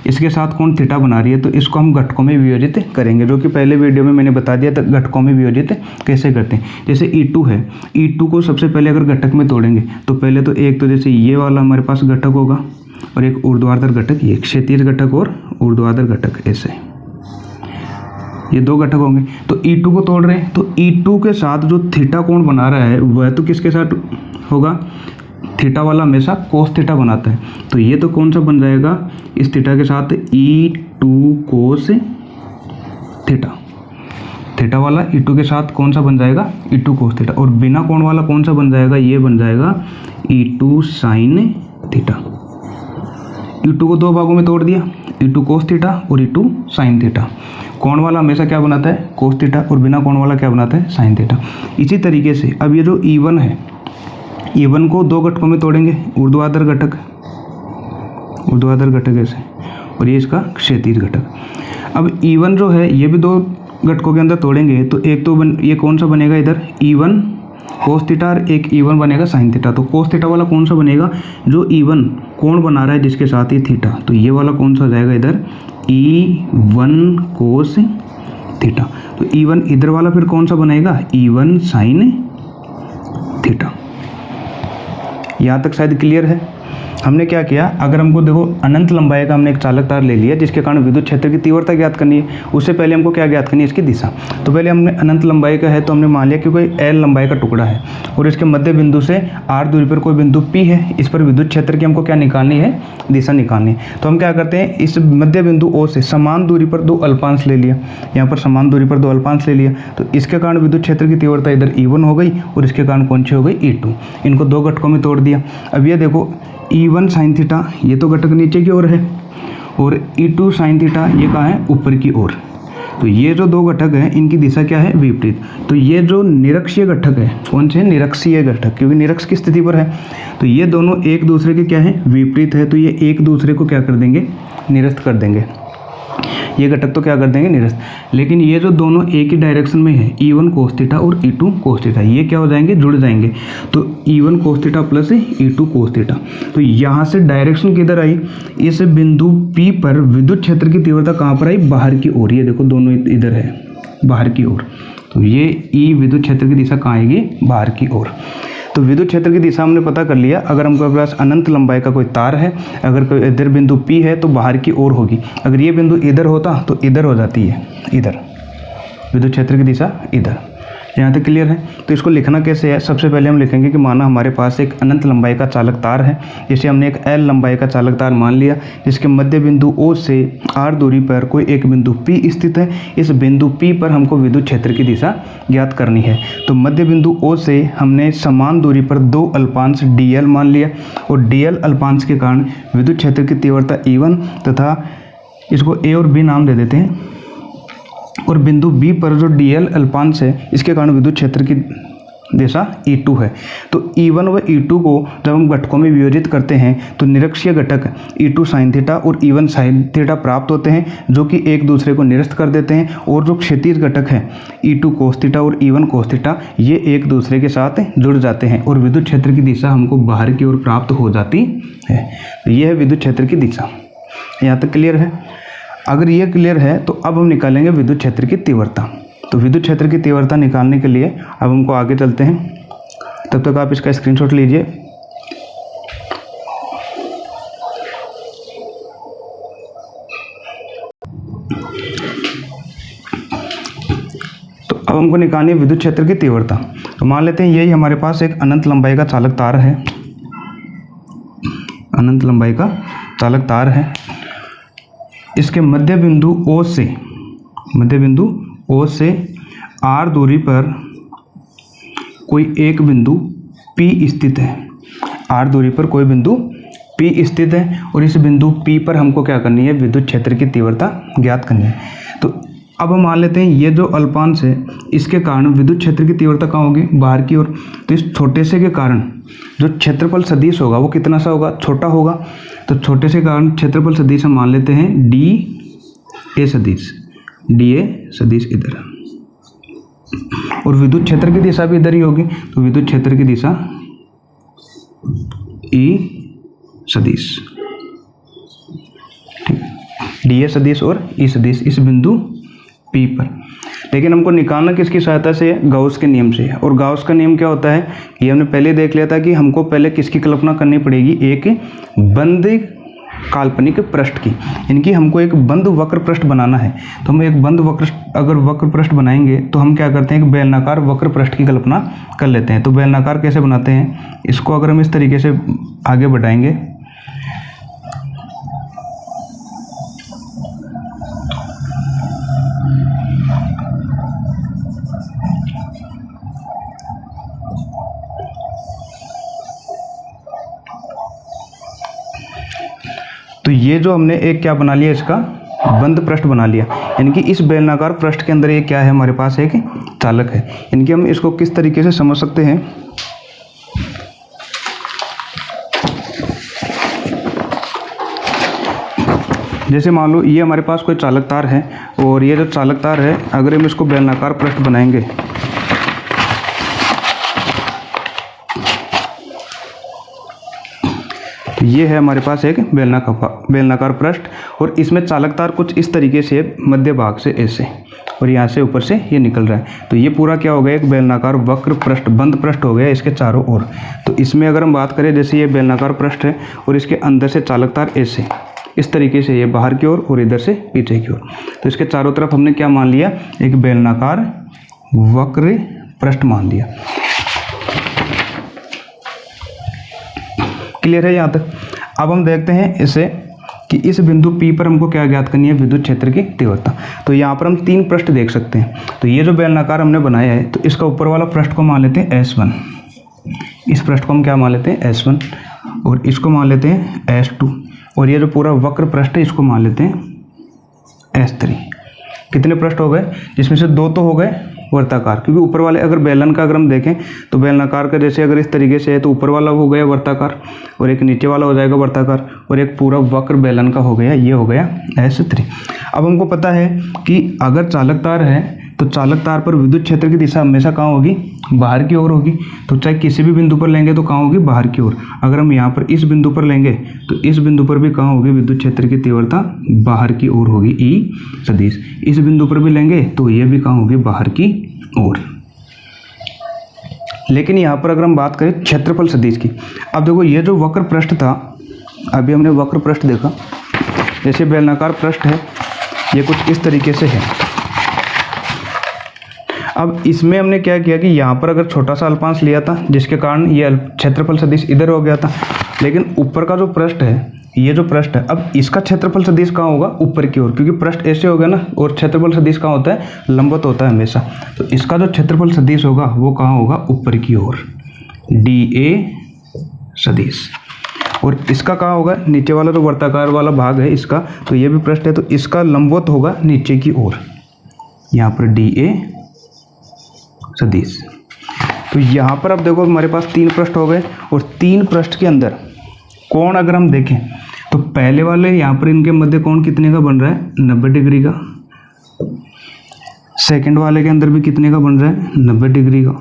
Speaker 1: इसके साथ कोण थीटा बना रही है, तो इसको हम घटकों में वियोजित करेंगे, जो कि पहले वीडियो में मैंने बता दिया था घटकों में वियोजित कैसे करते हैं। जैसे E2 है, E2 को सबसे पहले अगर घटक में तोड़ेंगे तो पहले तो एक तो जैसे ये वाला हमारे पास घटक होगा और एक ऊर्ध्वाधर घटक, ये क्षैतिज घटक और ऊर्ध्वाधर घटक, ऐसे ये दो घटक होंगे। तो E2 को तोड़ रहे हैं तो E2 के साथ जो थीटा कोण बना रहा है वह तो किसके साथ होगा, थीटा वाला हमेशा कोस थीटा बनाता है, तो ये तो कौन सा बन जाएगा, इस थीटा के साथ E2 कोस थीटा, थीटा वाला E2 के साथ कौन सा बन जाएगा, E2 कोस थीटा, और बिना कोण वाला कौन सा बन जाएगा, ये बन जाएगा E2 साइन थीटा। E2 को दो भागों में तोड़ दिया, E2 कोस थीटा और E2 साइन थीटा। कोण वाला हमेशा क्या बनाता है, कोस थीटा, और बिना कोण वाला क्या बनाता है, साइन थीटा। इसी तरीके से अब ये जो E1 है, E1 को दो घटकों में तोड़ेंगे, ऊर्ध्वाधर घटक ऐसे, और ये इसका क्षैतिज घटक। अब E1 जो है ये भी दो घटकों के अंदर तोड़ेंगे, तो एक तो ये कौन सा बनेगा इधर, E1 कोस थीटा, और एक E1 बनेगा साइन थीटा। तो कोस थीटा वाला कौन सा बनेगा, जो E1 कोण बना रहा है जिसके साथ ही थीटा, तो ये वाला कौन सा हो जाएगा इधर, E1 कोस थीटा। तो E1 इधर वाला फिर कौन सा बनेगा, E1 साइन थीटा। यहाँ तक शायद क्लियर है। हमने क्या किया, अगर हमको देखो अनंत लंबाई का हमने एक चालक तार ले लिया जिसके कारण विद्युत क्षेत्र की तीव्रता ज्ञात करनी है, उससे पहले हमको क्या ज्ञात करनी है, इसकी दिशा। तो पहले हमने अनंत लंबाई का है तो हमने मान लिया कि कोई L लंबाई का टुकड़ा है और इसके मध्य बिंदु से R दूरी पर कोई बिंदु P है, इस पर विद्युत क्षेत्र की हमको क्या निकालनी है, दिशा निकालनी है। तो हम क्या करते हैं, इस मध्य बिंदु O से समान दूरी पर दो अल्पांश ले लिया, यहाँ पर समान दूरी पर दो अल्पांश ले लिया, तो इसके कारण विद्युत क्षेत्र की तीव्रता इधर E1 हो गई और इसके कारण कौन सी हो गई, E2। इनको दो घटकों में तोड़ दिया। अब ये देखो E1 साइन थीटा, ये तो घटक नीचे की ओर है, और E2 साइन थीटा ये कहाँ है, ऊपर की ओर। तो ये जो दो घटक हैं इनकी दिशा क्या है, विपरीत। तो ये जो निरक्षीय घटक है, कौन से, निरक्षीय घटक, क्योंकि निरक्ष की स्थिति पर है, तो ये दोनों एक दूसरे के क्या है, विपरीत है। तो ये एक दूसरे को क्या कर देंगे, निरस्त कर देंगे। ये घटक तो क्या कर देंगे, निरस्त। लेकिन ये जो दोनों एक ही डायरेक्शन में है, E1 कोस थीटा और E2 कोस थीटा, ये क्या हो जाएंगे, जुड़ जाएंगे। तो E1 cos theta plus E2 cos theta. तो यहाँ से डायरेक्शन किधर आई, इस बिंदु P पर विद्युत क्षेत्र की तीव्रता कहाँ पर आई, बाहर की ओर। ये देखो दोनों इधर है, बाहर की ओर। तो ये E विद्युत क्षेत्र की दिशा कहाँ आएगी, बाहर की ओर। तो विद्युत क्षेत्र की दिशा हमने पता कर लिया। अगर हमको पास अनंत लंबाई का कोई तार है, अगर कोई इधर बिंदु P है तो बाहर की ओर होगी, अगर ये बिंदु इधर होता तो इधर हो जाती है, इधर विद्युत क्षेत्र की दिशा इधर। यहाँ तक क्लियर है। तो इसको लिखना कैसे है, सबसे पहले हम लिखेंगे कि माना हमारे पास एक अनंत लंबाई का चालक तार है, जिसे हमने एक L लंबाई का चालक तार मान लिया, जिसके मध्य बिंदु O से R दूरी पर कोई एक बिंदु P स्थित है। इस बिंदु P पर हमको विद्युत क्षेत्र की दिशा ज्ञात करनी है। तो मध्य बिंदु O से हमने समान दूरी पर दो अल्पांश DL मान लिया, और DL अल्पांश के कारण विद्युत क्षेत्र की तीव्रता E1 तथा इसको A और B नाम दे देते हैं, और बिंदु B पर जो DL अल्पांश है इसके कारण विद्युत क्षेत्र की दिशा E2 है। तो E1 व E2 को जब हम घटकों में वियोजित करते हैं तो निरक्षीय घटक E2 साइन थीटा और E1 साइन थीटा प्राप्त होते हैं, जो कि एक दूसरे को निरस्त कर देते हैं। और जो क्षैतिज घटक है E2 कोस थीटा और E1 कोस थीटा, ये एक दूसरे के साथ जुड़ जाते हैं और विद्युत क्षेत्र की दिशा हमको बाहर की ओर प्राप्त हो जाती है। तो ये है विद्युत क्षेत्र की दिशा। यहाँ तक क्लियर है। अगर ये क्लियर है तो अब हम निकालेंगे विद्युत क्षेत्र की तीव्रता। तो विद्युत क्षेत्र की तीव्रता निकालने के लिए अब हमको आगे चलते हैं। तब तक आप इसका स्क्रीनशॉट लीजिए। तो अब हमको निकालनी है विद्युत क्षेत्र की तीव्रता। तो मान लेते हैं यही हमारे पास एक अनंत लंबाई का चालक तार है, अनंत लंबाई का चालक तार है। इसके मध्य बिंदु O से R दूरी पर कोई एक बिंदु P स्थित है। R दूरी पर कोई बिंदु P स्थित है, और इस बिंदु P पर हमको क्या करनी है, विद्युत क्षेत्र की तीव्रता ज्ञात करनी है। तो अब हम मान लेते हैं ये जो अल्पांश है इसके कारण विद्युत क्षेत्र की तीव्रता कहाँ होगी, बाहर की ओर। तो इस छोटे से के कारण जो क्षेत्रफल सदिश होगा वो कितना सा होगा, छोटा होगा। तो छोटे से कारण क्षेत्रफल सदिश हम मान लेते हैं DA सदिश इधर, और विद्युत क्षेत्र की दिशा भी इधर ही होगी। तो विद्युत क्षेत्र की दिशा E सदिश, ठीक, DA सदिश और E सदिश इस बिंदु P पर। लेकिन हमको निकालना किसकी सहायता से, गाउस के नियम से। और गाउस का नियम क्या होता है, ये हमने पहले देख लिया था कि हमको पहले किसकी कल्पना करनी पड़ेगी, एक बंद काल्पनिक पृष्ठ की। इनकी हमको एक बंद वक्र पृष्ठ बनाना है। तो हम एक बंद वक्र पृष्ठ बनाएंगे तो हम क्या करते हैं, एक बेलनाकार वक्र पृष्ठ की कल्पना कर लेते हैं। तो बेलनाकार कैसे बनाते हैं, इसको अगर हम इस तरीके से आगे बढ़ाएंगे, तो ये जो हमने एक क्या बना लिया, इसका बंद पृष्ठ बना लिया, यानी कि इस बेलनाकार पृष्ठ के अंदर ये क्या है, हमारे पास एक चालक है। यानी कि हम इसको किस तरीके से समझ सकते हैं, जैसे मान लो ये हमारे पास कोई चालक तार है, और ये जो चालक तार है अगर हम इसको बेलनाकार पृष्ठ बनाएंगे, ये है हमारे पास एक बेलनाकार पृष्ठ, और इसमें चालक तार कुछ इस तरीके से मध्य भाग से ऐसे, और यहाँ से ऊपर से ये निकल रहा है। तो ये पूरा क्या हो गया, एक बेलनाकार वक्र पृष्ठ, बंद पृष्ठ हो गया इसके चारों ओर। तो इसमें अगर हम बात करें, जैसे ये बेलनाकार पृष्ठ है और इसके अंदर से चालक तार ऐसे इस तरीके से, ये बाहर की ओर और इधर से पीछे की ओर, तो इसके चारों तरफ हमने क्या मान लिया, एक बेलनाकार वक्र पृष्ठ मान लिया। क्लियर है यहाँ तक। अब हम देखते हैं इसे कि इस बिंदु P पर हमको क्या ज्ञात करनी है, विद्युत क्षेत्र की तीव्रता। तो यहाँ पर हम 3 पृष्ठ देख सकते हैं। तो ये जो बेलनाकार हमने बनाया है, तो इसका ऊपर वाला पृष्ठ को मान लेते हैं S1, इस पृष्ठ को हम क्या मान लेते हैं S1, और इसको मान लेते हैं S2, और ये जो पूरा वक्र पृष्ठ है इसको मान लेते हैं S3। कितने पृष्ठ हो गए, जिसमें से 2 तो हो गए वर्ताकार, क्योंकि ऊपर वाले अगर बेलन का अगर हम देखें तो बेलनाकार का जैसे अगर इस तरीके से है तो ऊपर वाला हो गया वर्ताकार, और एक नीचे वाला हो जाएगा वर्ताकार, और एक पूरा वक्र बेलन का हो गया, ये हो गया S3। अब हमको पता है कि अगर चालक तार है तो चालक तार पर विद्युत क्षेत्र की दिशा हमेशा कहाँ होगी, बाहर की ओर होगी। तो चाहे किसी भी बिंदु पर लेंगे तो कहाँ होगी, बाहर की ओर। अगर हम यहाँ पर इस बिंदु पर लेंगे तो इस बिंदु पर भी कहाँ होगी, विद्युत क्षेत्र की तीव्रता बाहर की ओर होगी, E सदिश। इस बिंदु पर भी लेंगे तो ये भी कहाँ होगी, बाहर की ओर। लेकिन यहाँ पर अगर हम बात करें क्षेत्रफल सदिश की, अब देखो ये जो वक्र पृष्ठ था, अभी हमने वक्र पृष्ठ देखा, जैसे बेलनाकार पृष्ठ है, ये कुछ इस तरीके से है। अब इसमें हमने क्या किया कि यहाँ पर अगर छोटा सा अल्पांश लिया था, जिसके कारण ये क्षेत्रफल सदिश इधर हो गया था। लेकिन ऊपर का जो पृष्ठ है, ये जो पृष्ठ है, अब इसका क्षेत्रफल सदिश कहाँ होगा, ऊपर की ओर, क्योंकि पृष्ठ ऐसे हो गया ना, और क्षेत्रफल सदिश कहाँ होता है, लंबवत होता है हमेशा। तो इसका जो क्षेत्रफल सदिश होगा वो कहाँ होगा, ऊपर की ओर, DA सदिश। और इसका कहाँ होगा, नीचे वाला जो वर्ताकार वाला भाग है इसका, तो ये भी पृष्ठ है, तो इसका लंबवत होगा नीचे की ओर, यहाँ पर DA सदिश। तो यहाँ पर अब देखो हमारे पास 3 पृष्ठ हो गए, और 3 पृष्ठ के अंदर कोण अगर हम देखें तो पहले वाले यहाँ पर इनके मध्य कोण कितने का बन रहा है, 90 डिग्री का। सेकंड वाले के अंदर भी कितने का बन रहा है, 90 डिग्री का।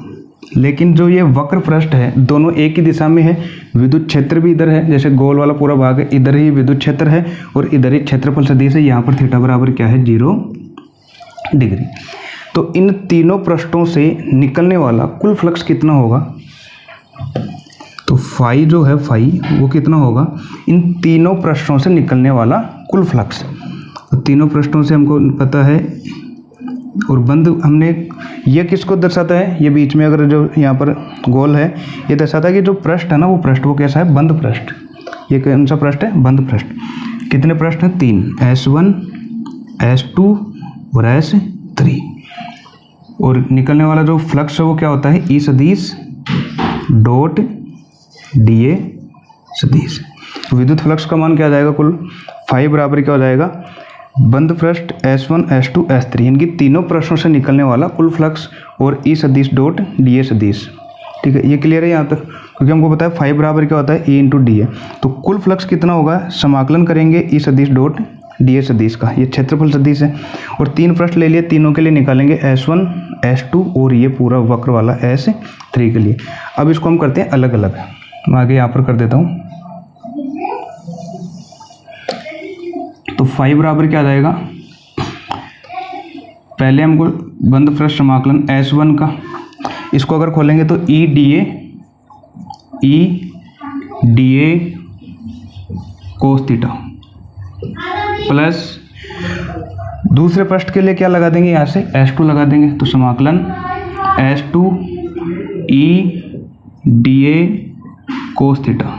Speaker 1: लेकिन जो ये वक्र पृष्ठ है, दोनों एक ही दिशा में है, विद्युत क्षेत्र भी इधर है, जैसे गोल वाला पूरा भाग है, इधर ही विद्युत क्षेत्र है और इधर ही क्षेत्रफल सदिश है। यहाँ पर थीटा बराबर क्या है, 0 डिग्री। तो इन तीनों पृष्ठों से निकलने वाला कुल फ्लक्स कितना होगा, तो फाई जो है, फाई वो कितना होगा, इन तीनों पृष्ठों से निकलने वाला कुल फ्लक्स। तो तीनों पृष्ठों से हमको पता है, और बंद हमने ये किसको दर्शाता है, ये बीच में अगर जो यहाँ पर गोल है, ये दर्शाता है कि जो पृष्ठ है ना, वो पृष्ठ वो कैसा है, बंद पृष्ठ। ये कौन सा पृष्ठ है, बंद पृष्ठ। कितने पृष्ठ हैं, 3, S1, S2 और S3। और निकलने वाला जो फ्लक्स है वो क्या होता है, E सदिश डॉट DA सदिश। विद्युत फ्लक्स का मान क्या आ जाएगा, कुल फाई बराबर क्या हो जाएगा, बंद पृष्ठ S1, S2, S3, इनकी तीनों पृष्ठों से निकलने वाला कुल फ्लक्स, और E सदिश डॉट DA सदिश। ठीक है, ये क्लियर है यहाँ तक, क्योंकि हमको पता है फाई बराबर क्या होता है, E इंटू DA। तो कुल फ्लक्स कितना होगा, समाकलन करेंगे E सदिश डॉट DA सदिश का, ये क्षेत्रफल सदिश है। और 3 पृष्ठ ले लिए, तीनों के लिए निकालेंगे S1, S2 और ये पूरा वक्र वाला S3 के लिए। अब इसको हम करते हैं अलग अलग, मैं आगे यहाँ पर कर देता हूँ। तो फाई बराबर क्या आ जाएगा, पहले हमको बंद पृष्ठ समाकलन S1 का, इसको अगर खोलेंगे तो E DA cos theta plus दूसरे पृष्ठ के लिए क्या लगा देंगे, यहाँ से S2 लगा देंगे। तो समाकलन S2 E DA cos theta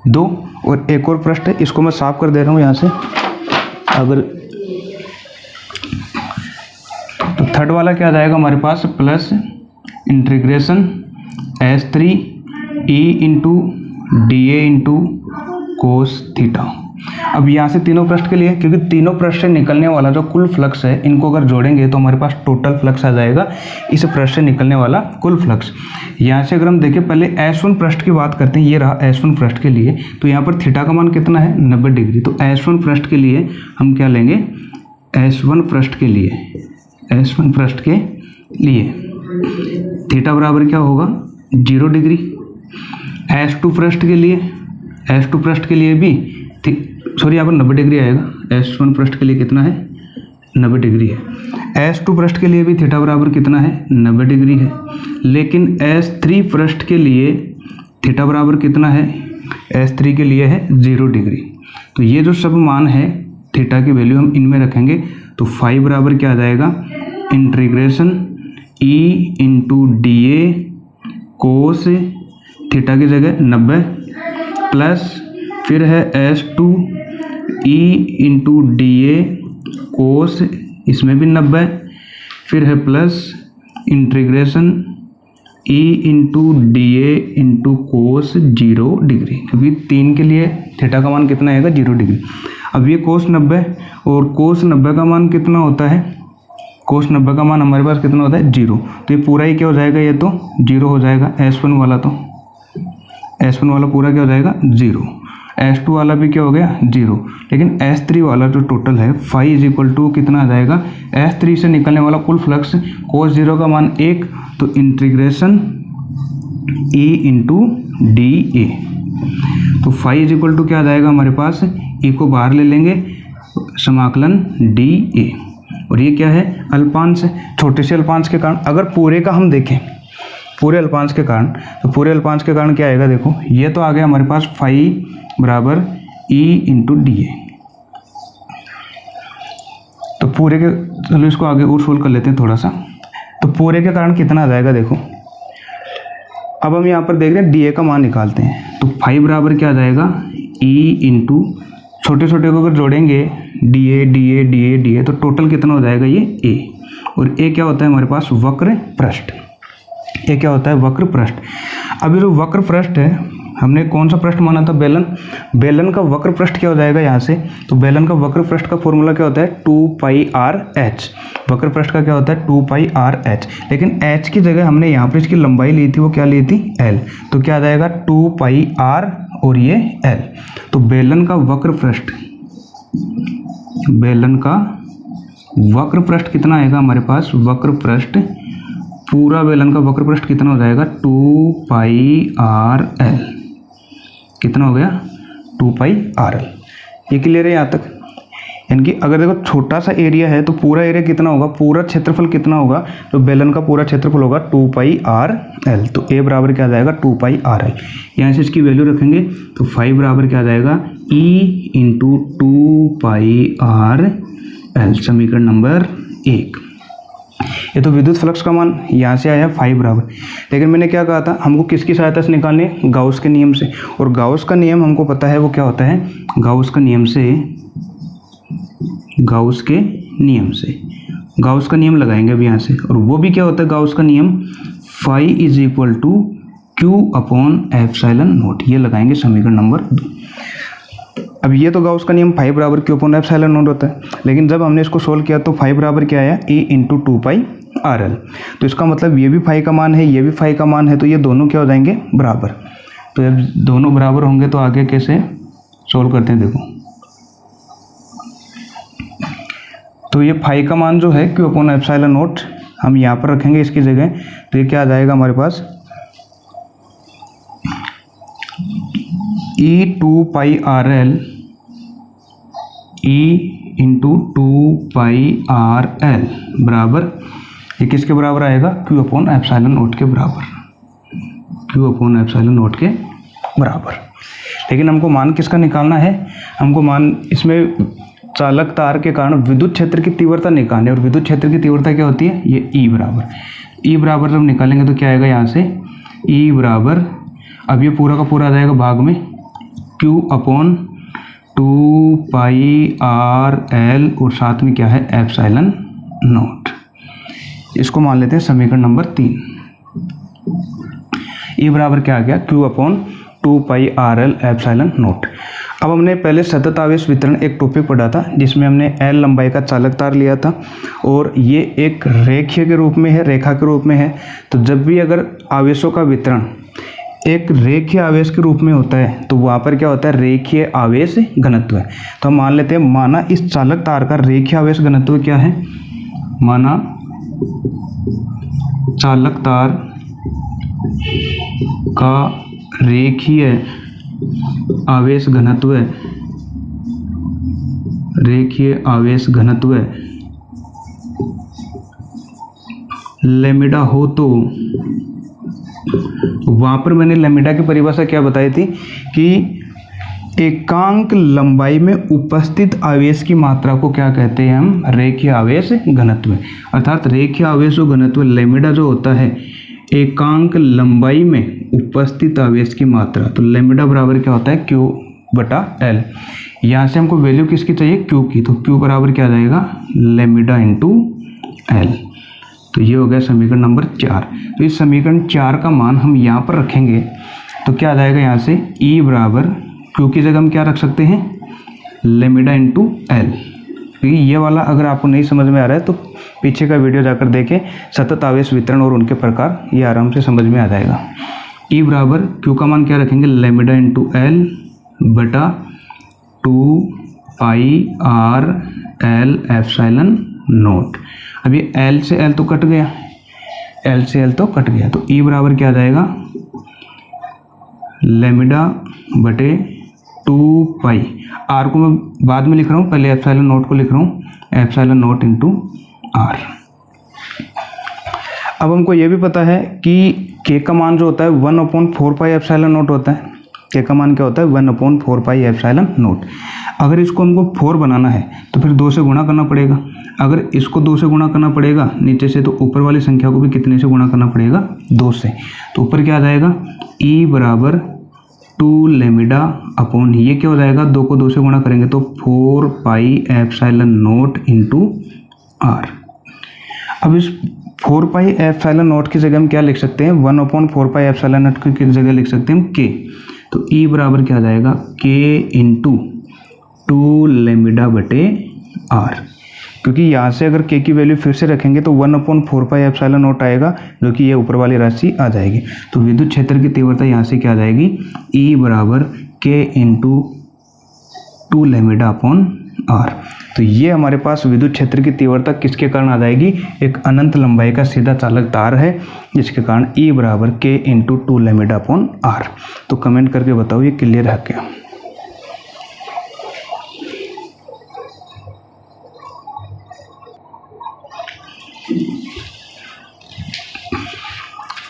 Speaker 1: 2। और एक और पृष्ठ है, इसको मैं साफ कर दे रहा हूँ यहाँ से। अगर तो थर्ड वाला क्या आ जाएगा हमारे पास, plus integration S3 E into D A into cos theta. अब यहाँ से तीनों पृष्ठ के लिए, क्योंकि तीनों पृष्ठ से निकलने वाला जो कुल फ्लक्स है, इनको अगर जोड़ेंगे तो हमारे पास टोटल फ्लक्स आ जाएगा इस पृष्ठ से निकलने वाला कुल फ्लक्स। यहाँ से अगर हम देखें, पहले S1 पृष्ठ की बात करते हैं, ये रहा S1 पृष्ठ के लिए, तो यहाँ पर थीटा का मान कितना है 90 डिग्री। तो S1 पृष्ठ के लिए हम क्या लेंगे, S1 पृष्ठ के लिए थीटा बराबर क्या होगा 0 डिग्री। S2 पृष्ठ के लिए भी सॉरी यहाँ पर 90 डिग्री आएगा। S1 पृष्ठ के लिए कितना है 90 डिग्री है। S2 पृष्ठ के लिए भी थीटा बराबर कितना है 90 डिग्री है। लेकिन S3 पृष्ठ के लिए थीटा बराबर कितना है, S3 के लिए है 0 डिग्री। तो ये जो सब मान है थीटा की वैल्यू हम इनमें रखेंगे, तो फाई बराबर क्या आ जाएगा, integration E into D A cos theta की जगह 90 प्लस फिर है S2 E into D A cos, इसमें भी 90, फिर है plus integration E into D A into cos 0 degree, क्योंकि 3 के लिए थीटा का मान कितना आएगा 0 डिग्री। अब ये कोस 90 और कोस 90 का मान कितना होता है, कोस 90 का मान हमारे पास कितना होता है 0। तो ये पूरा ही क्या हो जाएगा, ये तो 0 हो जाएगा। S1 वाला पूरा क्या हो जाएगा 0, S2 वाला भी क्या हो गया 0। लेकिन S3 वाला जो टोटल है फाई इज इक्वल टू कितना आ जाएगा, S3 से निकलने वाला कुल फ्लक्स कोस 0 का मान 1, तो इंटीग्रेशन E इंटू डी ए। तो फाई इज इक्वल टू क्या आ जाएगा हमारे पास, E को बाहर ले लेंगे, समाकलन डी ए, और ये क्या है अल्पांश, छोटे से अल्पांश के कारण। अगर पूरे का हम देखें, पूरे अल्पांश के कारण, तो पूरे अल्पांश के कारण क्या आएगा, देखो ये तो आ गया हमारे पास फाई बराबर E इंटू डी ए। तो पूरे के, चलो इसको आगे और सोल्व कर लेते हैं थोड़ा सा। तो पूरे के कारण कितना आ जाएगा, देखो अब हम यहाँ पर देख रहे हैं डी ए का मान निकालते हैं। तो फाई बराबर क्या आ जाएगा E इंटू छोटे छोटे को अगर जोड़ेंगे डी ए, तो टोटल कितना हो जाएगा ये A, और A क्या होता है हमारे पास वक्र पृष्ठ। ये क्या होता है वक्र पृष्ठ। अब ये जो वक्र पृष्ठ है, हमने कौन सा पृष्ठ माना था, बेलन का वक्र पृष्ठ क्या हो जाएगा यहाँ से, तो बेलन का वक्र पृष्ठ का फॉर्मूला क्या होता है 2πr/h। वक्र पृष्ठ का क्या होता है 2πr/h, लेकिन h की जगह हमने यहाँ पर इसकी लंबाई ली थी, वो क्या ली थी l, तो क्या आ जाएगा 2πr और ये l। तो बेलन का वक्र पृष्ठ कितना आएगा हमारे पास, वक्र पृष्ठ पूरा बेलन का वक्र पृष्ठ कितना हो जाएगा 2πrl, कितना हो गया 2πrl। ये क्लियर है यहाँ तक। यानी कि अगर देखो छोटा सा एरिया है तो पूरा एरिया कितना होगा, पूरा क्षेत्रफल कितना होगा, तो बेलन का पूरा क्षेत्रफल होगा 2πrl। तो a बराबर क्या आ जाएगा 2πrl। यहाँ से इसकी वैल्यू रखेंगे तो फाई बराबर क्या आ जाएगा E इंटू 2πrl, समीकरण नंबर 1। ये तो विद्युत फ्लक्स का मान यहाँ से आया फाई बराबर। लेकिन मैंने क्या कहा था, हमको किसकी सहायता से निकालने, गाउस के नियम से। और गाउस का नियम हमको पता है वो क्या होता है, गाउस का नियम लगाएंगे अभी यहाँ से। और वो भी क्या होता है गाउस का नियम, phi is equal to Q upon epsilon naught, ये लगाएंगे समीकरण नंबर 2। अब ये तो गाउस का नियम फाई बराबर Q अपॉन एप्सिलॉन नोट होता है, लेकिन जब हमने इसको सोल्व किया तो फाई बराबर क्या आया E इंटू 2πrl। तो इसका मतलब ये भी फाई का मान है, ये भी फाई का मान है, तो ये दोनों क्या हो जाएंगे बराबर। तो जब दोनों बराबर होंगे तो आगे कैसे सोल्व करते हैं, देखो तो ये फाई का मान जो है Q अपॉन एप्सिलॉन नोट हम यहाँ पर रखेंगे इसकी जगह। तो ये क्या आ जाएगा हमारे पास E 2πrl, E into 2πrl बराबर, ये किसके बराबर आएगा Q अपॉन एप्सिलॉन नोट के बराबर, Q अपॉन एप्सिलॉन नोट के बराबर। लेकिन हमको मान किसका निकालना है, हमको मान इसमें चालक तार के कारण विद्युत क्षेत्र की तीव्रता निकालनी है। और विद्युत क्षेत्र की तीव्रता क्या होती है, ये E बराबर जब निकालेंगे तो क्या आएगा यहाँ से E बराबर, अब ये पूरा का पूरा आ जाएगा भाग में Q अपॉन 2πrl और साथ में क्या है एप्सिलॉन नोट। इसको मान लेते हैं समीकरण नंबर 3। ई बराबर क्या आ गया, Q/2πRL/0। अब हमने पहले सतत आवेश वितरण एक टॉपिक पढ़ा था जिसमें हमने L लंबाई का चालक तार लिया था और ये एक रेखीय के रूप में है, रेखा के रूप में है। तो जब भी अगर आवेशों का वितरण एक रेखीय आवेश के रूप में होता है तो वहाँ पर क्या होता है, रेखीय आवेश घनत्व है। तो हम मान लेते हैं, माना इस चालक तार का रेखीय आवेश घनत्व क्या है, माना चालक तार का रेखीय आवेश घनत्व, रेखीय आवेश घनत्व लैम्ब्डा हो तो वहाँ पर मैंने लैम्ब्डा की परिभाषा क्या बताई थी कि एकांक लंबाई में उपस्थित आवेश की मात्रा को क्या कहते हैं हम, रेखीय आवेश घनत्व। अर्थात रेखीय आवेश घनत्व लैम्ब्डा जो होता है एकांक लंबाई में उपस्थित आवेश की मात्रा, तो लैम्ब्डा बराबर क्या होता है, Q/L। यहाँ से हमको वैल्यू किसकी चाहिए, Q की, तो Q बराबर क्या आ जाएगा, लैम्ब्डा इंटू L। तो ये हो गया समीकरण नंबर 4। तो इस समीकरण 4 का मान हम यहाँ पर रखेंगे तो क्या आ जाएगा, यहाँ से E बराबर Q की जगह हम क्या रख सकते हैं, लैम्ब्डा इंटू L। क्योंकि ये वाला अगर आपको नहीं समझ में आ रहा है तो पीछे का वीडियो जाकर देखें, सतत आवेश वितरण और उनके प्रकार, ये आराम से समझ में आ जाएगा। E बराबर Q का मान क्या रखेंगे, लैम्ब्डा इंटू L बटा 2πRL/0। अब ये L से L तो कट गया, L से L तो कट गया, तो E बराबर क्या आ जाएगा, लैम्ब्डा बटे 2π। R को मैं बाद में लिख रहा हूँ, पहले ε0 को लिख रहा हूँ, ε0 इंटू R। अब हमको ये भी पता है कि K का मान जो होता है 1/4πε0 होता है। K का मान क्या होता है, 1/4πε0। अगर इसको हमको 4 बनाना है तो फिर 2 से गुणा करना पड़ेगा। अगर इसको 2 से गुणा करना पड़ेगा नीचे से, तो ऊपर वाली संख्या को भी कितने से गुणा करना पड़ेगा, 2 से। तो ऊपर क्या आ जाएगा, E बराबर 2 लैम्ब्डा अपॉन, ये क्या हो जाएगा, 2 को 2 से गुणा करेंगे तो 4πε0 इंटू R। अब इस 4πε0 की जगह हम क्या लिख सकते हैं, 1/4πε0 की जगह लिख सकते हैं हम K। तो E बराबर क्या आ जाएगा, K इंटू 2 लैम्ब्डा बटे R। क्योंकि यहाँ से अगर K की वैल्यू फिर से रखेंगे तो 1/4πε0 आएगा, जो कि ये ऊपर वाली राशि आ जाएगी। तो विद्युत क्षेत्र की तीव्रता यहाँ से क्या आ जाएगी, E बराबर K into 2 lambda upon R। तो ये हमारे पास विद्युत क्षेत्र की तीव्रता किसके कारण आ जाएगी, एक अनंत लंबाई का सीधा चालक तार है जिसके कारण E बराबर K into 2 lambda upon R। तो कमेंट करके बताओ ये क्लियर है क्या।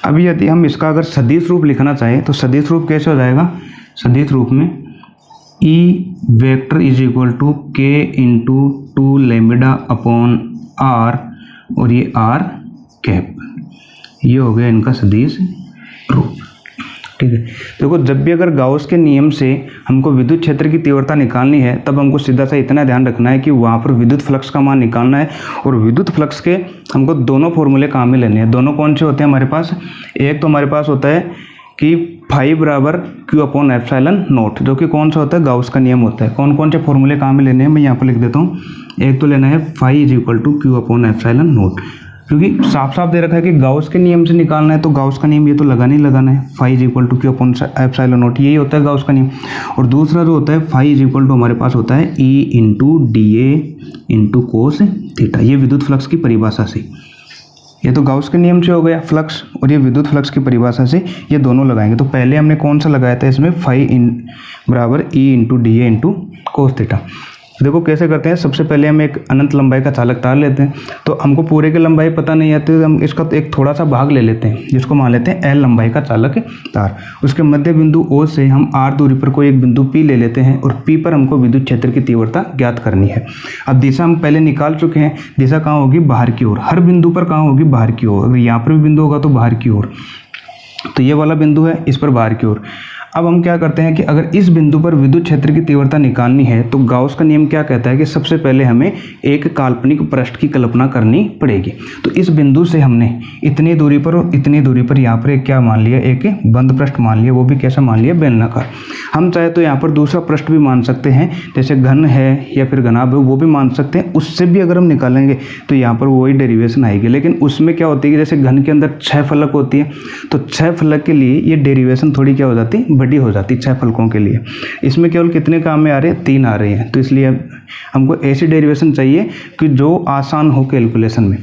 Speaker 1: अभी यदि हम इसका अगर सदिश रूप लिखना चाहें तो सदिश रूप कैसे हो जाएगा, सदिश रूप में E vector is equal to K into 2 lambda upon R और ये R कैप, ये हो गया इनका सदिश रूप। ठीक है, देखो जब भी अगर गाउस के नियम से हमको विद्युत क्षेत्र की तीव्रता निकालनी है तब हमको सीधा सा इतना ध्यान रखना है कि वहाँ पर विद्युत फ्लक्स का मान निकालना है। और विद्युत फ्लक्स के हमको दोनों फॉर्मूले काम में लेने हैं। दोनों कौन से होते हैं हमारे पास, एक तो हमारे पास होता है कि फाई बराबर Q/ε0, जो कि कौन सा होता है, गाउस का नियम होता है। कौन कौन से फॉर्मूले काम में लेने हैं मैं यहाँ पर लिख देता हूँ। एक तो लेना है phi is equal to Q/ε0, क्योंकि साफ साफ दे रखा है कि गाउस के नियम से निकालना है, तो गाउस का नियम ये तो लगाना ही लगाना है, phi is equal to Q/ε0, यही होता है गाउस का नियम। और दूसरा जो होता है फाई इज इक्वल टू हमारे पास होता है E into DA into cos theta, ये विद्युत फ्लक्स की परिभाषा से। ये तो गाउस के नियम से हो गया फ्लक्स, और ये विद्युत फ्लक्स की परिभाषा से ये दोनों लगाएंगे। तो पहले हमने कौन सा लगाया था इसमें, फाई बराबर E into DA into cos theta. देखो कैसे करते हैं, सबसे पहले हम एक अनंत लंबाई का चालक तार लेते हैं। तो हमको पूरे की लंबाई पता नहीं आती तो हम इसका तो एक थोड़ा सा भाग ले लेते हैं, जिसको मान लेते हैं L लंबाई का चालक तार। उसके मध्य बिंदु O से हम R दूरी पर कोई एक बिंदु P ले लेते हैं, और P पर हमको विद्युत क्षेत्र की तीव्रता ज्ञात करनी है। अब दिशा हम पहले निकाल चुके हैं, दिशा कहाँ होगी, बाहर की ओर। हर बिंदु पर कहाँ होगी, बाहर की ओर। अगर यहाँ पर भी बिंदु होगा तो बाहर की ओर, तो ये वाला बिंदु है इस पर बाहर की ओर। अब हम क्या करते हैं कि अगर इस बिंदु पर विद्युत क्षेत्र की तीव्रता निकालनी है तो गाउस का नियम क्या कहता है कि सबसे पहले हमें एक काल्पनिक पृष्ठ की कल्पना करनी पड़ेगी। तो इस बिंदु से हमने इतनी दूरी पर और इतनी दूरी पर यहाँ पर एक क्या मान लिया, एक बंद पृष्ठ मान लिया, वो भी कैसा मान लिया, बेलनाकार। हम चाहे तो यहाँ पर दूसरा पृष्ठ भी मान सकते हैं, जैसे घन है या फिर घनाभ है वो भी मान सकते हैं। उससे भी अगर हम निकालेंगे तो यहाँ पर वही डेरिवेशन आएगी, लेकिन उसमें क्या होती है कि जैसे घन के अंदर 6 फलक होती है तो 6 फलक के लिए ये डेरिवेशन थोड़ी क्या हो जाती है, बड़ी हो जाती है 6 फलकों के लिए। इसमें केवल कितने काम में आ रहे हैं, 3 आ रहे हैं। तो इसलिए हमको ऐसी डेरिवेशन चाहिए कि जो आसान हो कैलकुलेशन में।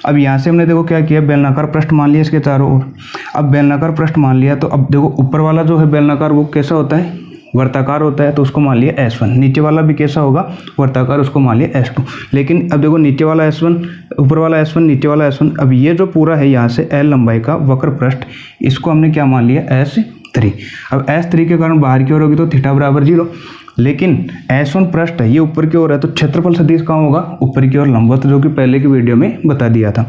Speaker 1: अब यहाँ से हमने देखो क्या किया, बेलनाकार पृष्ठ मान लिया इसके चारों ओर। अब बेलनाकार पृष्ठ मान लिया तो अब देखो ऊपर वाला जो है बेलनाकार वो कैसा होता है, वर्ताकार होता है, तो उसको मान लिया S1। नीचे वाला भी कैसा होगा, वर्ताकार, उसको मान लिया S2। लेकिन अब देखो नीचे वाला S1, ऊपर वाला S1, नीचे वाला S1। अब ये जो पूरा है यहाँ से L लंबाई का वक्र पृष्ठ, इसको हमने क्या मान लिया, S3। अब S3 के कारण बाहर की ओर होगी तो थीटा बराबर 0। लेकिन S1 पृष्ठ है, ये ऊपर की ओर है, तो क्षेत्रफल सदिश कहाँ होगा, ऊपर की ओर लंबवत, जो कि पहले की वीडियो में बता दिया था।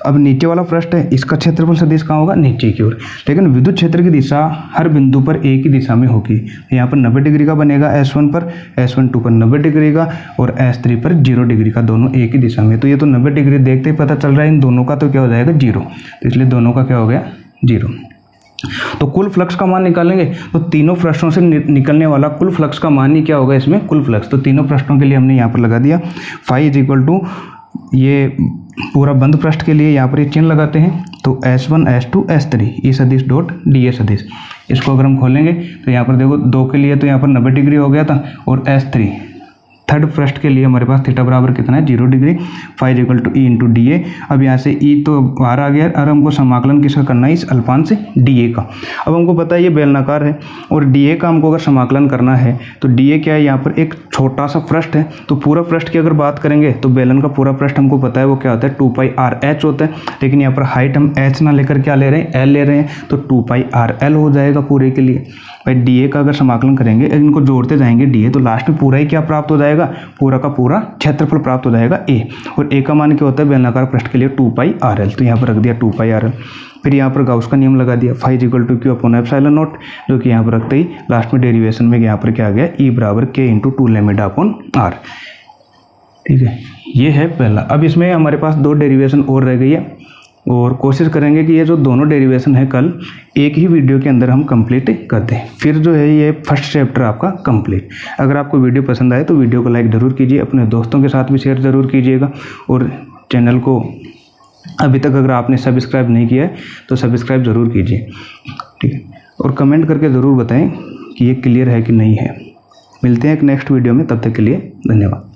Speaker 1: अब नीचे वाला पृष्ठ है, इसका क्षेत्रफल सदिश कहाँ होगा, नीचे की ओर। लेकिन विद्युत क्षेत्र की दिशा हर बिंदु पर एक ही दिशा में होगी। यहाँ पर 90 डिग्री का बनेगा S1 पर, S12 पर 90 डिग्री का और S3 पर 0 डिग्री का, दोनों एक ही दिशा में। तो ये तो 90 डिग्री देखते ही पता चल रहा है इन दोनों का तो क्या हो जाएगा, 0। तो इसलिए दोनों का क्या हो गया, 0। तो कुल फ्लक्स का मान निकालेंगे तो तीनों पृष्ठों से निकलने वाला कुल फ्लक्स का मान ही क्या होगा, इसमें कुल फ्लक्स। तो तीनों पृष्ठों के लिए हमने यहाँ पर लगा दिया फाई इज इक्वल टू, ये पूरा बंद पृष्ठ के लिए यहाँ पर ये चिन्ह लगाते हैं, तो S1 S2 S3 ई सदिश डॉट डी ए सदिश। इसको अगर हम खोलेंगे तो यहाँ पर देखो 2 के लिए तो यहाँ पर 90 डिग्री हो गया था, और S3 थर्ड पृष्ठ के लिए हमारे पास थीटा बराबर कितना है, 0 degree. Phi equal to E into D A. अब यहाँ से ई तो बाहर आ गया और हमको समाकलन किसका करना है, इस अल्पांश से डी ए का। अब हमको पता है ये बेलनाकार है और डी ए का हमको अगर समाकलन करना है तो डी ए क्या है, यहाँ पर एक छोटा सा पृष्ठ है। तो पूरा पृष्ठ की अगर बात करेंगे तो बेलन का पूरा पृष्ठ हमको पता है वो क्या होता है, 2πr/h होता है। लेकिन यहाँ पर हाइट हम h ना लेकर क्या ले रहे हैं, l ले रहे हैं, तो 2πr/l हो जाएगा पूरे के लिए। भाई डी ए का अगर समाकलन करेंगे, इनको जोड़ते जाएंगे डी ए, तो लास्ट में पूरा ही क्या प्राप्त हो जाएगा, पूरा का पूरा क्षेत्रफल प्राप्त हो जाएगा ए। और ए का मान क्या होता है बेलनाकार पृष्ठ के लिए 2πrl, तो यहाँ पर रख दिया 2πrl। फिर यहाँ पर गाउस का नियम लगा दिया, phi equal to Q upon epsilon naught, जो कि यहाँ पर रखते ही लास्ट में डेरिवेशन में यहाँ पर क्या आ गया, ई बराबर के इंटू 2 लैम्डा अपॉन आर। ठीक है, ये है पहला। अब इसमें हमारे पास 2 डेरिवेशन और रह गई है और कोशिश करेंगे कि ये जो दोनों डेरिवेशन है कल एक ही वीडियो के अंदर हम कंप्लीट कर दें, फिर जो है ये फर्स्ट चैप्टर आपका कंप्लीट। अगर आपको वीडियो पसंद आए तो वीडियो को लाइक ज़रूर कीजिए, अपने दोस्तों के साथ भी शेयर ज़रूर कीजिएगा, और चैनल को अभी तक अगर आपने सब्सक्राइब नहीं किया है तो सब्सक्राइब ज़रूर कीजिए। ठीक है, और कमेंट करके ज़रूर बताएं कि ये क्लियर है कि नहीं है। मिलते हैं एक नेक्स्ट वीडियो में, तब तक के लिए धन्यवाद।